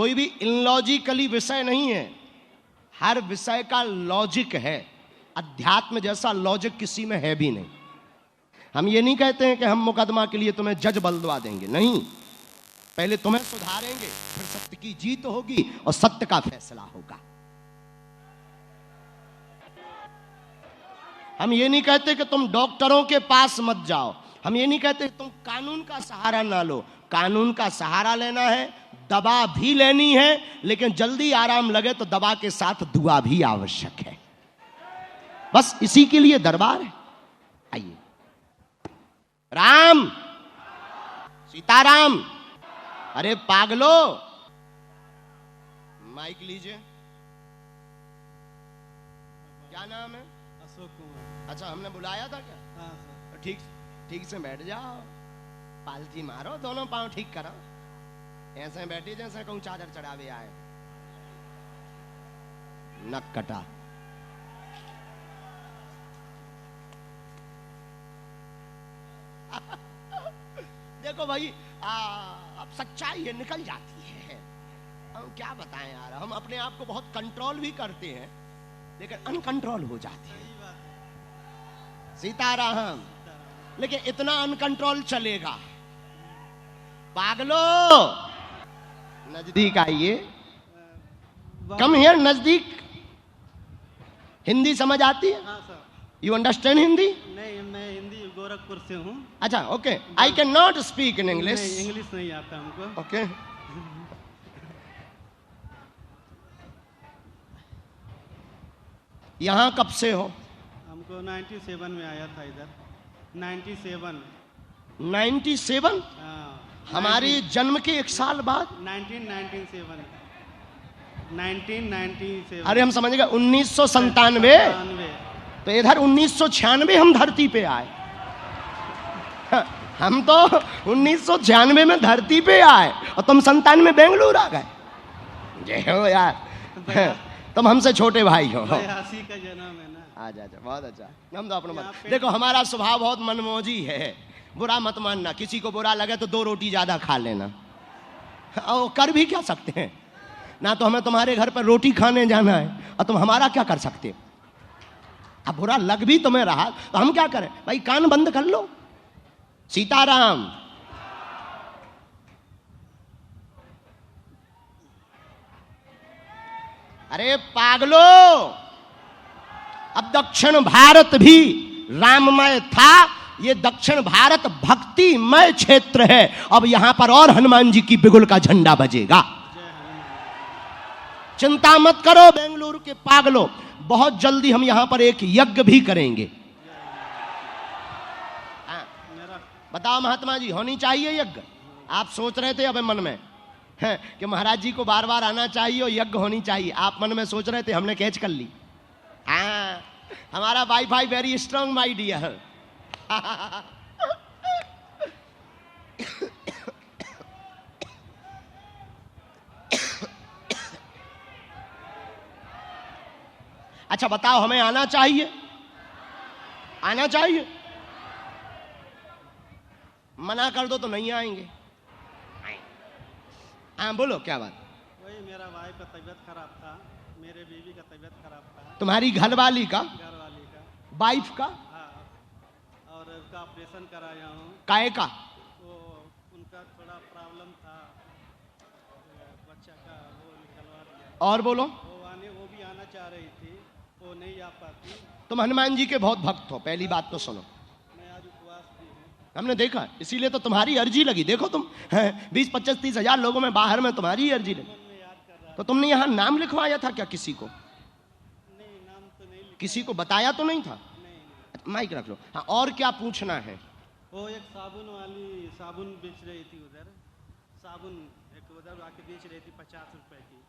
कोई भी इलॉजिकली विषय नहीं है, हर विषय का लॉजिक है। अध्यात्म जैसा लॉजिक किसी में है भी नहीं। हम ये नहीं कहते हैं कि हम मुकदमा के लिए तुम्हें जज बलवा देंगे, नहीं, पहले तुम्हें सुधारेंगे, फिर सत्य की जीत होगी और सत्य का फैसला होगा। हम ये नहीं कहते कि तुम डॉक्टरों के पास मत जाओ, हम ये नहीं कहते कि तुम कानून का सहारा ना लो। कानून का सहारा लेना है, दवा भी लेनी है, लेकिन जल्दी आराम लगे तो दवा के साथ दुआ भी आवश्यक है। बस इसी के लिए दरबार है। आइए। राम सीताराम। अरे पागलो, माइक लीजिए। क्या नाम है? अशोक कुमार। अच्छा, हमने बुलाया था क्या? हाँ सर। ठीक से बैठ जाओ, पालती मारो, दोनों पांव ठीक करो, ऐसे बैठी जैसे कहूं चादर चढ़ावे आए। नक कटा। देखो भाई, अब सच्चाई है, निकल जाती है। हम क्या बताएं यार, हम अपने आप को बहुत कंट्रोल भी करते हैं, लेकिन अनकंट्रोल हो जाते हैं। सीताराम। लेकिन इतना अनकंट्रोल चलेगा? पागलो, नजदीक आइए, कम हियर, नजदीक। हिंदी समझ आती है? हाँ सर। You understand Hindi? नहीं, मैं हिंदी गोरखपुर से हूँ। अच्छा, okay. I can not speak in English. नहीं, इंग्लिश नहीं आता हमको। ओके। यहाँ कब से हो? हमको 97 में आया था इधर। 97। 97? हाँ। हमारे जन्म के 1 साल बाद? 1997। 1997। अरे हम समझ गए 1997। तो इधर 1996 हम धरती पे आए। हम तो 1996 में धरती पे आए और तुम 97 में बेंगलुरु आ गए। जय हो यार, तुम हमसे छोटे भाई हो। 82 का जन्म है ना। अच्छा, बहुत अच्छा। हम तो अपना देखो, हमारा स्वभाव बहुत मनमौजी है। बुरा मत मानना, किसी को बुरा लगे तो 2 रोटी ज्यादा खा लेना। और कर भी क्या सकते हैं ना, तो हमें तुम्हारे घर पर रोटी खाने जाना है और तुम हमारा क्या कर सकते हो। अब बुरा लग भी तुम्हें रहा तो हम क्या करें भाई, कान बंद कर लो। सीताराम। अरे पागलो, अब दक्षिण भारत भी राममय था, ये दक्षिण भारत भक्तिमय क्षेत्र है। अब यहां पर और हनुमान जी की बिगुल का झंडा बजेगा। चिंता मत करो बेंगलुरु के पागलों, बहुत जल्दी हम यहां पर एक यज्ञ भी करेंगे। बताओ महात्मा जी, होनी चाहिए यज्ञ? आप सोच रहे थे अबे मन में कि महाराज जी को बार बार आना चाहिए और यज्ञ होनी चाहिए। आप मन में सोच रहे थे, हमने कैच कर ली। हाँ, हमारा wifi very strong my dear. अच्छा बताओ, हमें आना चाहिए? आना चाहिए? मना कर दो तो नहीं आएंगे। हाँ बोलो, क्या बात? वही मेरा वाइफ का तबीयत खराब था, मेरे बीवी का तबीयत खराब था। तुम्हारी घरवाली का? घरवाली का। वाइफ का? हाँ, और उसका ऑपरेशन कराया हूँ। काय का? वो उनका थोड़ा प्रॉब्लम था, बच्चा का, वो निकलवा दिया। और बोलो। वो भी आना चाह रही थी, वो नहीं आ पाती। तुम हनुमान जी के बहुत भक्त हो, पहली बात तो सुनो। मैं आज उपवास भी हूँ। हमने देखा, इसीलिए तो तुम्हारी अर्जी लगी। देखो तुम 20-25-30 हजार लोगों में बाहर में तुम्हारी अर्जी लगी। तो तुमने यहाँ नाम लिखवाया था क्या किसी को? नहीं, नाम तो नहीं लिखा। किसी को बताया तो नहीं था? नहीं। माइक रख लो। हाँ, और क्या पूछना है? वो एक साबुन वाली साबुन बेच रही थी उधर, साबुन एक उधर आके बेच रही थी 50 रुपए की।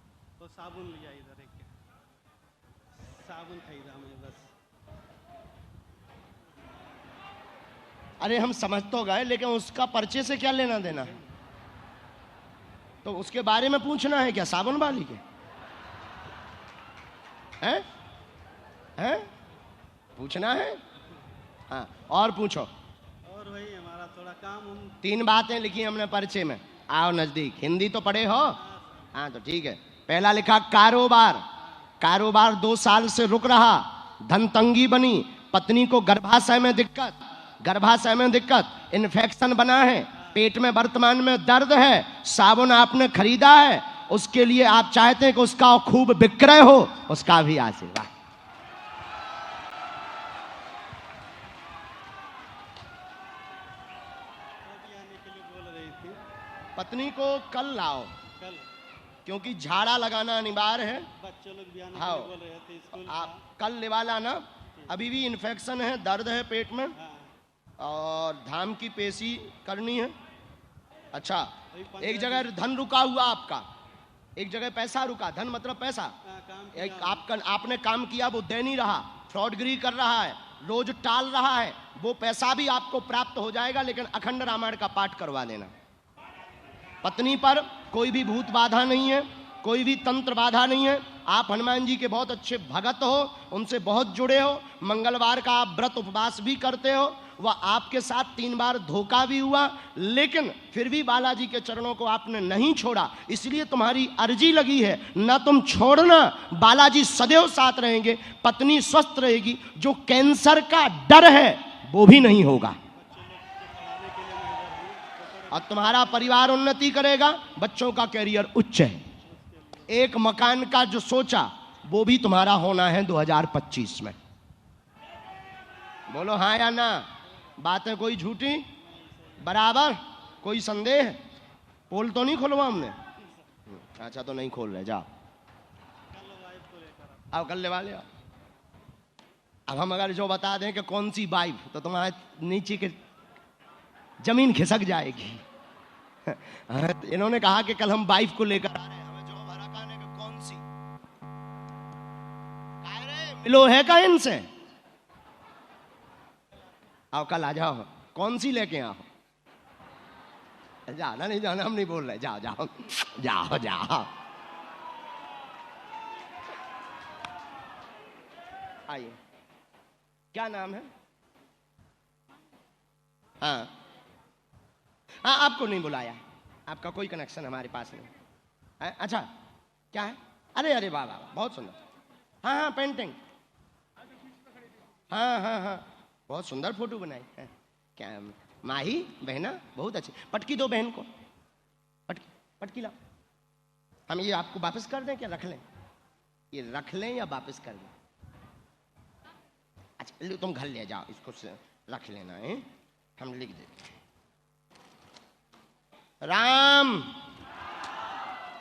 तो साबुन लिया इधर, एक साबुन खरीदा मैं बस। अरे हम समझ तो गए, लेकिन उसका पर्चे से क्या लेना देना है? तो उसके बारे में पूछना है क्या, साबुन वाली के? हैं? हैं? पूछना है? हाँ, और पूछो। और वही हमारा थोड़ा काम 3 बातें लिखी हमने पर्चे में। आओ नजदीक। हिंदी तो पढ़े हो? हाँ तो ठीक है। पहला लिखा कारोबार, कारोबार 2 साल से रुक रहा, धन तंगी बनी, पत्नी को गर्भाशय में दिक्कत, गर्भाशय में दिक्कत, इन्फेक्शन बना है, पेट में वर्तमान में दर्द है, साबुन आपने खरीदा है, उसके लिए आप चाहते हैं कि उसका खूब विक्रय हो, उसका भी आशीर्वाद। आने के लिए बोल रही थी पत्नी को कल लाओ, कल, क्योंकि झाड़ा लगाना अनिवार्य है। बच्चों लोग भी आने के हाँ, लिए बोल रहे थे स्कूल आप कल लिवा लाना। अभी भी इन्फेक्शन है, दर्द है पेट में, हाँ, और धाम की पेशी करनी है। अच्छा, अभी 15 एक जगह धन रुका हुआ आपका, एक जगह पैसा रुका, धन मतलब पैसा, काम एक किया। आपने काम किया वो दे नहीं रहा, फ्रॉडगिरी कर रहा है, रोज टाल रहा है, वो पैसा भी आपको प्राप्त हो जाएगा, लेकिन अखंड रामायण का पाठ करवा देना। पत्नी पर कोई भी भूत बाधा नहीं है, कोई भी तंत्र बाधा नहीं है। आप हनुमान जी के बहुत अच्छे भगत हो, उनसे बहुत जुड़े हो, मंगलवार का आप व्रत उपवास भी करते हो। वह आपके साथ 3 बार धोखा भी हुआ, लेकिन फिर भी बालाजी के चरणों को आपने नहीं छोड़ा, इसलिए तुम्हारी अर्जी लगी है, ना तुम छोड़ना, बालाजी सदैव साथ रहेंगे, पत्नी स्वस्थ रहेगी, जो कैंसर का डर है वो भी नहीं होगा, और तुम्हारा परिवार उन्नति करेगा, बच्चों का कैरियर उच्च है। एक मकान का जो सोचा वो भी तुम्हारा होना है 2025 में। बोलो हाँ या ना, बातें कोई झूठी, बराबर, कोई संदेह? पोल तो नहीं खोलवा हमने? अच्छा, तो नहीं खोल रहे, जाओ अब कल लेवा ले। अब हम अगर जो बता दें कि कौन सी वाइफ, तो तुम्हारे नीचे के जमीन खिसक जाएगी। इन्होंने कहा कि कल हम वाइफ को लेकर आ रहे हैं, हमें जो हमारा कहने कि कौन सी मिलो है का इनसे, आओ कल आ जाओ, कौन सी लेके आओ, जाना नहीं जाना हम नहीं बोल रहे, जाओ जाओ जाओ जाओ, आइए। क्या नाम है? हाँ हाँ, आपको नहीं बुलाया, आपका कोई कनेक्शन हमारे पास नहीं है। अच्छा, क्या है? अरे अरे वाह वाह, बहुत सुंदर। हाँ हाँ, पेंटिंग, हाँ हाँ हाँ, बहुत सुंदर फोटो बनाई है। क्या माही बहना, बहुत अच्छी। पटकी दो बहन को, पटकी लाओ। हम ये आपको वापस कर दें क्या रख लें? ये रख लें या वापस कर दें? अच्छा लो, तुम घर ले जाओ, इसको रख लेना है, हम लिख देते। राम,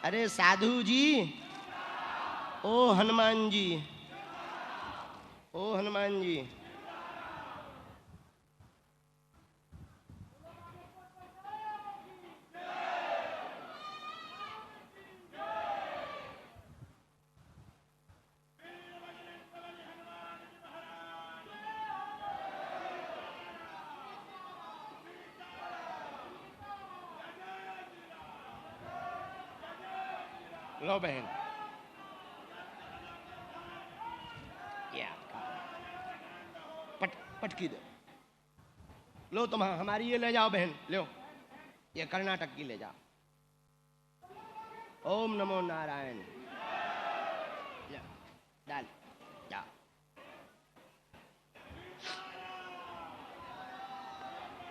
अरे साधु जी, ओ हनुमान जी, ओ हनुमान जी, लो बहन, या पटकी दो, लो तुम हमारी ये ले जाओ बहन, लो ये कर्नाटक की ले जाओ। ओम नमो नारायण, डाल जाओ।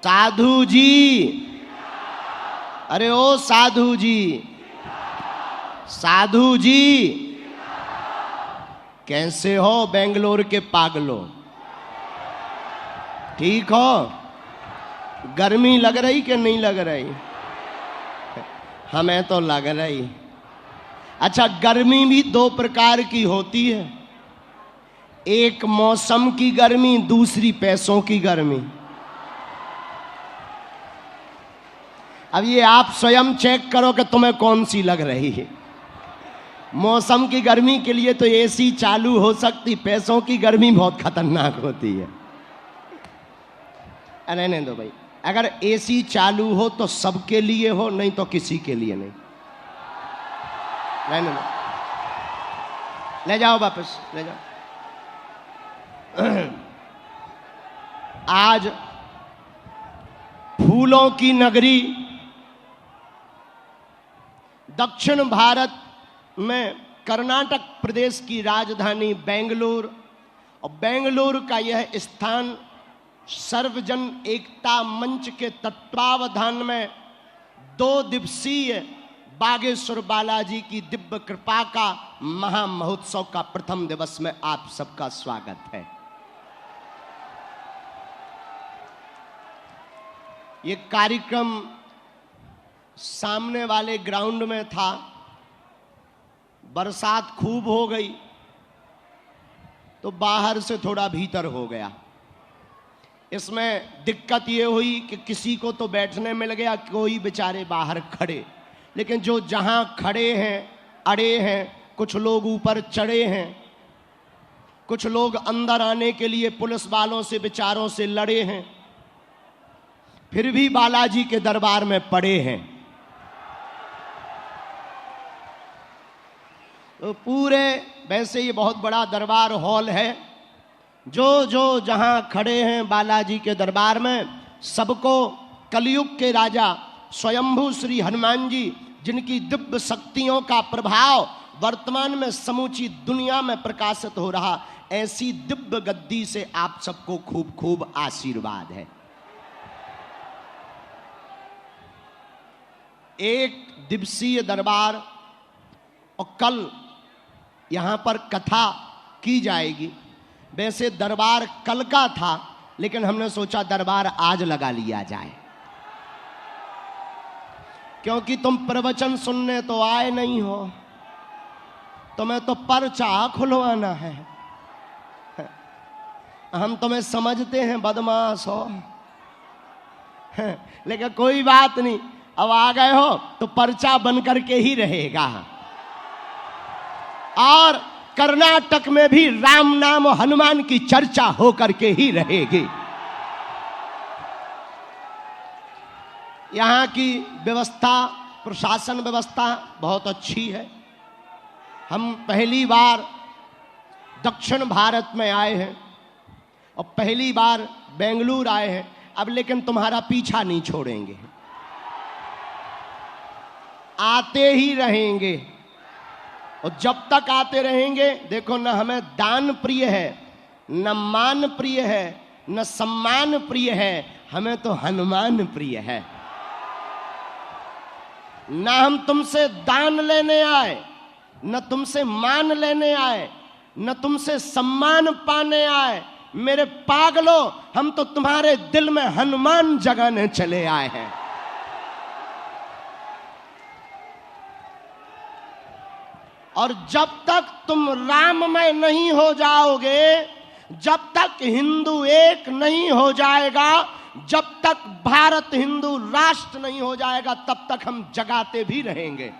साधु जी, अरे ओ साधु जी, साधु जी, कैसे हो बेंगलोर के पागलो? ठीक हो? गर्मी लग रही कि नहीं लग रही? हमें तो लग रही। अच्छा, गर्मी भी 2 प्रकार की होती है, एक मौसम की गर्मी, दूसरी पैसों की गर्मी। अब ये आप स्वयं चेक करो कि तुम्हें कौन सी लग रही है। मौसम की गर्मी के लिए तो एसी चालू हो सकती, पैसों की गर्मी बहुत खतरनाक होती है। अरे नहीं दो भाई, अगर एसी चालू हो तो सबके लिए हो, नहीं तो किसी के लिए नहीं। नहीं, ले जाओ वापस, ले जाओ। आज फूलों की नगरी दक्षिण भारत में कर्नाटक प्रदेश की राजधानी बेंगलुरु, और बेंगलुरु का यह स्थान सर्वजन एकता मंच के तत्वावधान में 2 दिवसीय बागेश्वर बालाजी की दिव्य कृपा का महामहोत्सव का प्रथम दिवस में आप सबका स्वागत है। ये कार्यक्रम सामने वाले ग्राउंड में था। बरसात खूब हो गई तो बाहर से थोड़ा भीतर हो गया। इसमें दिक्कत ये हुई कि किसी को तो बैठने मिल गया, कोई बेचारे बाहर खड़े, लेकिन जो जहां खड़े हैं अड़े हैं, कुछ लोग ऊपर चढ़े हैं, कुछ लोग अंदर आने के लिए पुलिस वालों से बेचारों से लड़े हैं, फिर भी बालाजी के दरबार में पड़े हैं। तो पूरे, वैसे ये बहुत बड़ा दरबार हॉल है, जो जहां खड़े हैं बालाजी के दरबार में, सबको कलयुग के राजा स्वयंभू श्री हनुमान जी, जिनकी दिव्य शक्तियों का प्रभाव वर्तमान में समूची दुनिया में प्रकाशित हो रहा, ऐसी दिव्य गद्दी से आप सबको खूब खूब आशीर्वाद है। एक दिवसीय दरबार, और कल यहां पर कथा की जाएगी। वैसे दरबार कल का था, लेकिन हमने सोचा दरबार आज लगा लिया जाए, क्योंकि तुम प्रवचन सुनने तो आए नहीं हो, तुम्हें तो पर्चा खुलवाना है। हम तुम्हें समझते हैं बदमाश हो, लेकिन कोई बात नहीं, अब आ गए हो तो पर्चा बन करके ही रहेगा। और कर्नाटक में भी राम नाम हनुमान की चर्चा होकर के ही रहेगी। यहाँ की व्यवस्था, प्रशासन व्यवस्था बहुत अच्छी है। हम पहली बार दक्षिण भारत में आए हैं और पहली बार बेंगलुरु आए हैं। अब लेकिन तुम्हारा पीछा नहीं छोड़ेंगे, आते ही रहेंगे, और जब तक आते रहेंगे, देखो न हमें दान प्रिय है, न मान प्रिय है, न सम्मान प्रिय है, हमें तो हनुमान प्रिय है। न हम तुमसे दान लेने आए, न तुमसे मान लेने आए, न तुमसे सम्मान पाने आए। मेरे पागलों, हम तो तुम्हारे दिल में हनुमान जगाने चले आए हैं। और जब तक तुम राममय नहीं हो जाओगे, जब तक हिंदू एक नहीं हो जाएगा, जब तक भारत हिंदू राष्ट्र नहीं हो जाएगा, तब तक हम जगाते भी रहेंगे।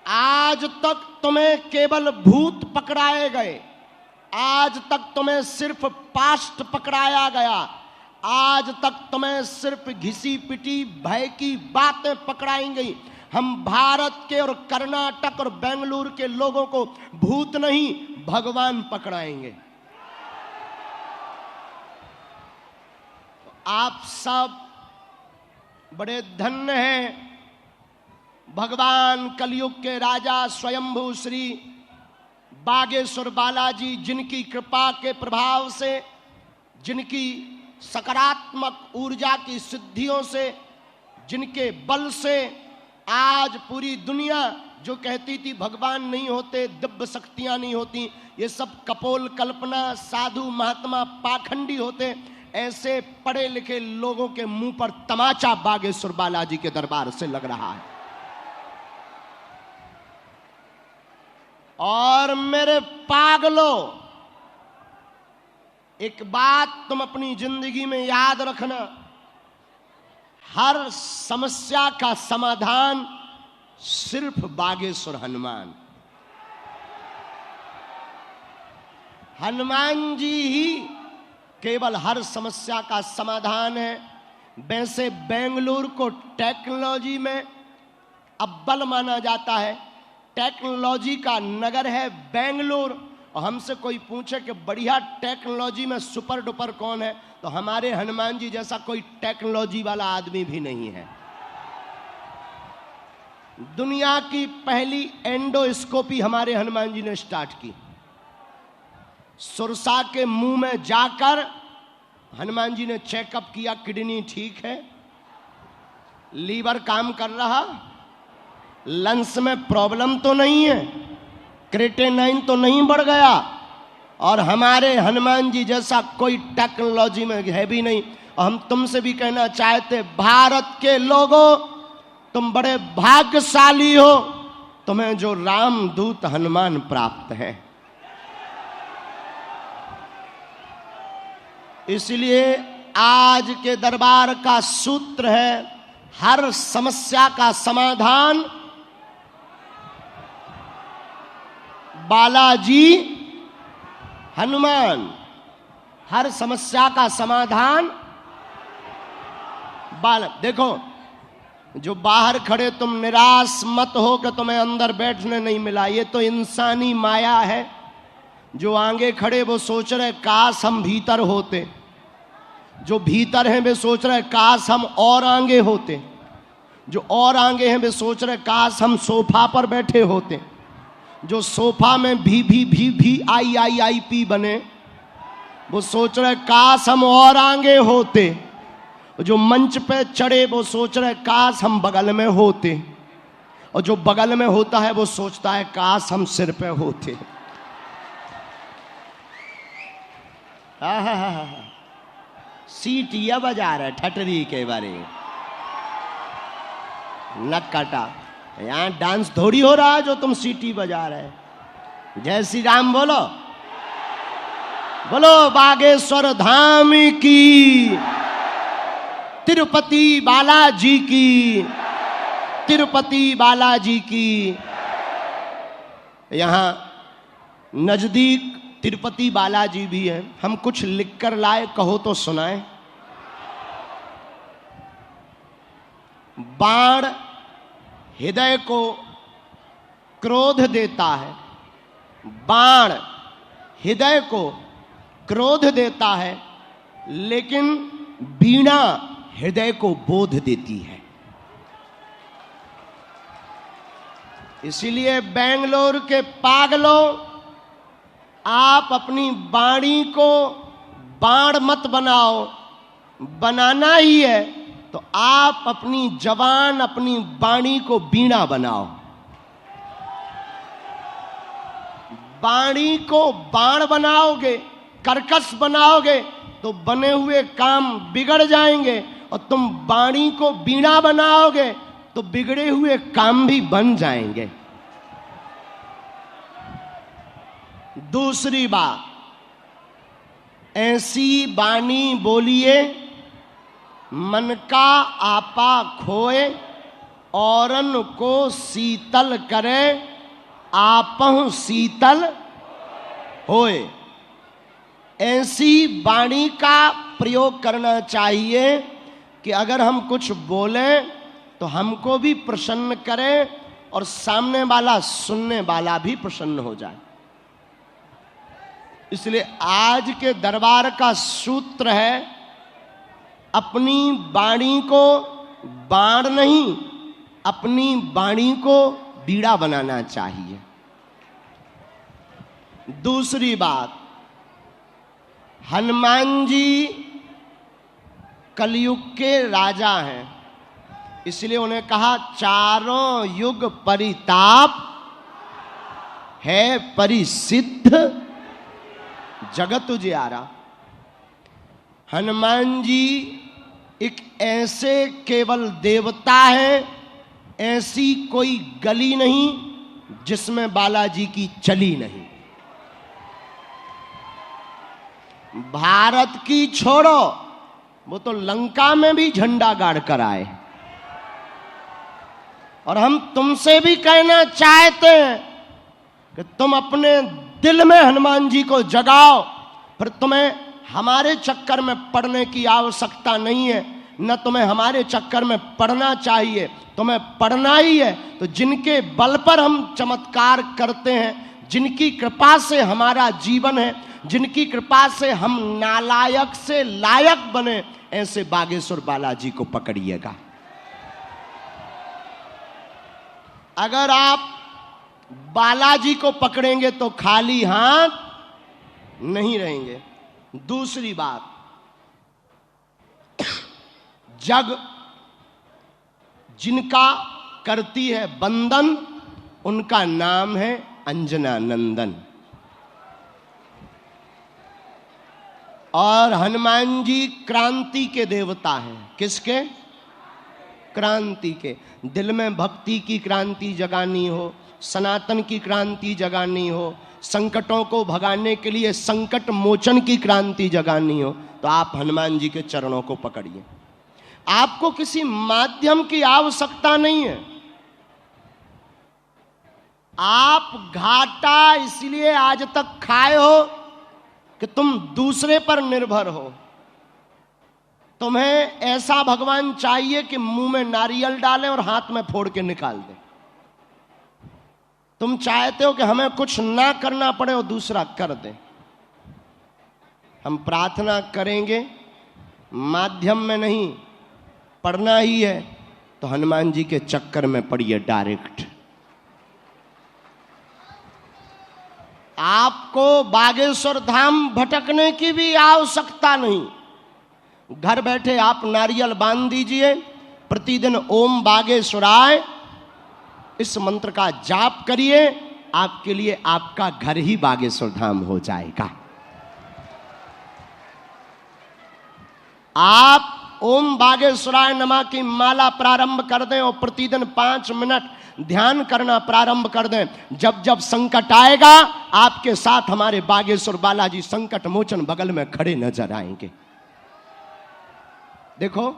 आज तक तुम्हें केवल भूत पकड़ाए गए, आज तक तुम्हें सिर्फ पास्ट पकड़ाया गया, आज तक तुम्हें सिर्फ घिसी पिटी भय की बातें पकड़ाई गई। हम भारत के और कर्नाटक और बेंगलुरु के लोगों को भूत नहीं, भगवान पकड़ाएंगे। आप सब बड़े धन्य हैं। भगवान कलयुग के राजा स्वयंभू श्री बागेश्वर बालाजी, जिनकी कृपा के प्रभाव से, जिनकी सकारात्मक ऊर्जा की सिद्धियों से, जिनके बल से आज पूरी दुनिया जो कहती थी भगवान नहीं होते, दिव्य शक्तियां नहीं होती, ये सब कपोल कल्पना, साधु महात्मा पाखंडी होते, ऐसे पढ़े लिखे लोगों के मुंह पर तमाचा बागेश्वर बालाजी के दरबार से लग रहा है। और मेरे पागलों, एक बात तुम अपनी जिंदगी में याद रखना, हर समस्या का समाधान सिर्फ बागेश्वर हनुमान, हनुमान जी ही केवल हर समस्या का समाधान है। वैसे बेंगलुरु को टेक्नोलॉजी में अव्वल माना जाता है, टेक्नोलॉजी का नगर है बेंगलुरु, और हमसे कोई पूछे कि बढ़िया टेक्नोलॉजी में सुपर डुपर कौन है, तो हमारे हनुमान जी जैसा कोई टेक्नोलॉजी वाला आदमी भी नहीं है। दुनिया की पहली एंडोस्कोपी हमारे हनुमान जी ने स्टार्ट की। सुरसा के मुंह में जाकर हनुमान जी ने चेकअप किया, किडनी ठीक है, लीवर काम कर रहा, लंग्स में प्रॉब्लम तो नहीं है, क्रिएटिनिन तो नहीं बढ़ गया, और हमारे हनुमान जी जैसा कोई टेक्नोलॉजी में है भी नहीं। और हम तुमसे भी कहना चाहते, भारत के लोगों, तुम बड़े भाग्यशाली हो, तुम्हें जो रामदूत हनुमान प्राप्त है। इसलिए आज के दरबार का सूत्र है, हर समस्या का समाधान बालाजी हनुमान। हर समस्या का समाधान देखो, जो बाहर खड़े तुम निराश मत हो कि तुम्हें अंदर बैठने नहीं मिला, ये तो इंसानी माया है। जो आगे खड़े वो सोच रहे काश हम भीतर होते, जो भीतर हैं वे सोच रहे काश हम और आगे होते, जो और आगे हैं वे सोच रहे काश हम सोफा पर बैठे होते, जो सोफा में भी आई पी बने वो सोच रहे काश हम और आगे होते, जो मंच पे चढ़े वो सोच रहे काश हम बगल में होते, और जो बगल में होता है वो सोचता है काश हम सिर पे होते। सीटियां बजा रहे ठटरी के बारे नक काटा। यहाँ डांस थोड़ी हो रहा है जो तुम सीटी बजा रहे। जय श्री राम बोलो, बोलो बागेश्वर धाम की, तिरुपति बालाजी की, तिरुपति बालाजी की। यहाँ नजदीक तिरुपति बालाजी भी है, हम कुछ लिख कर लाए, कहो तो सुनाए। बाण हृदय को क्रोध देता है, बाण हृदय को क्रोध देता है, लेकिन वीणा हृदय को बोध देती है। इसीलिए बेंगलोर के पागलों, आप अपनी वाणी को बाण मत बनाओ, बनाना ही है तो आप अपनी जवान, अपनी वाणी को वीणा बनाओ। वाणी को बाण बनाओगे, कर्कश बनाओगे तो बने हुए काम बिगड़ जाएंगे, और तुम वाणी को वीणा बनाओगे तो बिगड़े हुए काम भी बन जाएंगे। दूसरी बात, ऐसी वाणी बोलिए मन का आपा खोए, औरन को शीतल करे, आपहु शीतल होए। ऐसी वाणी का प्रयोग करना चाहिए कि अगर हम कुछ बोलें तो हमको भी प्रसन्न करे और सामने वाला, सुनने वाला भी प्रसन्न हो जाए। इसलिए आज के दरबार का सूत्र है, अपनी वाणी को बाण नहीं, अपनी वाणी को बीड़ा बनाना चाहिए। दूसरी बात, हनुमान जी कलयुग के राजा हैं, इसलिए उन्हें कहा चारों युग परिताप है परिसिद्ध जगत उजियारा। हनुमान जी एक ऐसे केवल देवता है, ऐसी कोई गली नहीं जिसमें बालाजी की चली नहीं। भारत की छोड़ो, वो तो लंका में भी झंडा गाड़ कर आए। और हम तुमसे भी कहना चाहते हैं कि तुम अपने दिल में हनुमान जी को जगाओ, फिर तुम्हें हमारे चक्कर में पड़ने की आवश्यकता नहीं है, न तुम्हें हमारे चक्कर में पड़ना चाहिए। तुम्हें पढ़ना ही है तो जिनके बल पर हम चमत्कार करते हैं, जिनकी कृपा से हमारा जीवन है, जिनकी कृपा से हम नालायक से लायक बने, ऐसे बागेश्वर बालाजी को पकड़िएगा। अगर आप बालाजी को पकड़ेंगे तो खाली हाथ नहीं रहेंगे। दूसरी बात, जग जिनका करती है बंदन, उनका नाम है अंजना नंदन। और हनुमान जी क्रांति के देवता हैं। किसके? क्रांति के। दिल में भक्ति की क्रांति जगानी हो, सनातन की क्रांति जगानी हो, संकटों को भगाने के लिए संकट मोचन की क्रांति जगानी हो, तो आप हनुमान जी के चरणों को पकड़िए। आपको किसी माध्यम की आवश्यकता नहीं है। आप घाटा इसलिए आज तक खाए हो कि तुम दूसरे पर निर्भर हो। तुम्हें ऐसा भगवान चाहिए कि मुंह में नारियल डालें और हाथ में फोड़ के निकाल दें। तुम चाहते हो कि हमें कुछ ना करना पड़े और दूसरा कर दे। हम प्रार्थना करेंगे माध्यम में नहीं, पढ़ना ही है तो हनुमान जी के चक्कर में पड़िए डायरेक्ट। आपको बागेश्वर धाम भटकने की भी आवश्यकता नहीं। घर बैठे आप नारियल बांध दीजिए, प्रतिदिन ओम बागेश्वराय इस मंत्र का जाप करिए, आपके लिए आपका घर ही बागेश्वर धाम हो जाएगा। आप ओम बागेश्वराय नमः की माला प्रारंभ कर दें और प्रतिदिन 5 मिनट ध्यान करना प्रारंभ कर दें। जब जब संकट आएगा, आपके साथ हमारे बागेश्वर बालाजी संकट मोचन बगल में खड़े नजर आएंगे। देखो,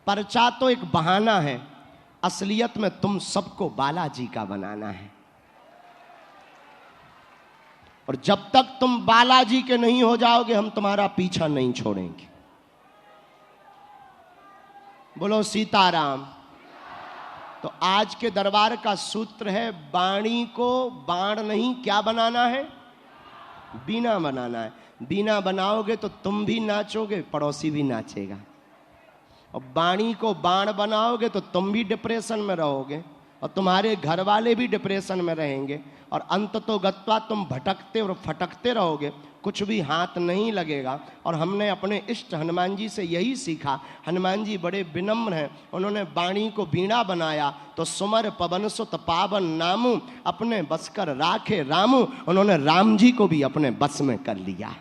पर्चा तो एक बहाना है, असलियत में तुम सबको बालाजी का बनाना है। और जब तक तुम बालाजी के नहीं हो जाओगे, हम तुम्हारा पीछा नहीं छोड़ेंगे। बोलो सीताराम। तो आज के दरबार का सूत्र है, वाणी को बाण नहीं क्या बनाना है? बीना बनाना है। बीना बनाओगे तो तुम भी नाचोगे, पड़ोसी भी नाचेगा। और वाणी को बाण बनाओगे तो तुम भी डिप्रेशन में रहोगे और तुम्हारे घर वाले भी डिप्रेशन में रहेंगे, और अंततोगत्वा तुम भटकते और फटकते रहोगे, कुछ भी हाथ नहीं लगेगा। और हमने अपने इष्ट हनुमान जी से यही सीखा। हनुमान जी बड़े विनम्र हैं, उन्होंने वाणी को बीणा बनाया तो सुमर पवन सुत पावन नामू, अपने बस कर राखे रामू। उन्होंने राम जी को भी अपने बस में कर लिया।